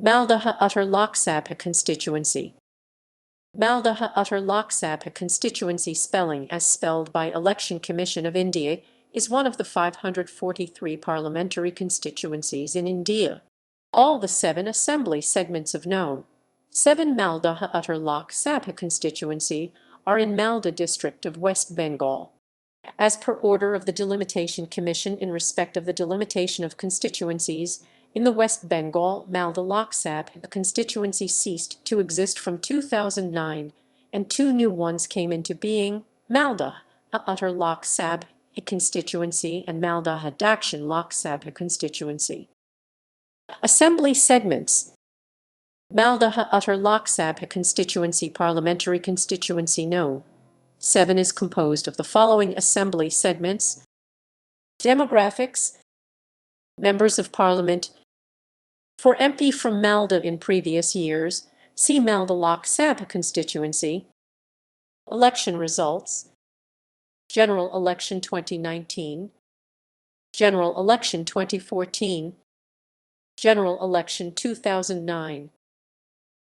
Maldaha Uttar Lok Sabha constituency. Maldaha Uttar Lok Sabha constituency, spelling as spelled by Election Commission of India, is one of the 543 parliamentary constituencies in India. All the 7 assembly segments of known 7 Maldaha Uttar Lok Sabha constituency are in Malda district of West Bengal. As per order of the Delimitation Commission in respect of the delimitation of constituencies, in the West Bengal, Malda Lok Sabha, the constituency ceased to exist from 2009, and 2 new ones came into being: Maldaha Uttar Lok Sabha constituency and Maldaha Dakshin Lok Sabha constituency. Assembly segments. Maldaha Uttar Lok Sabha constituency parliamentary constituency No. 7 is composed of the following assembly segments: Demographics. Members of Parliament. For MP from Malda in previous years, see Malda Lok Sabha constituency. Election results. General Election 2019. General Election 2014. General Election 2009.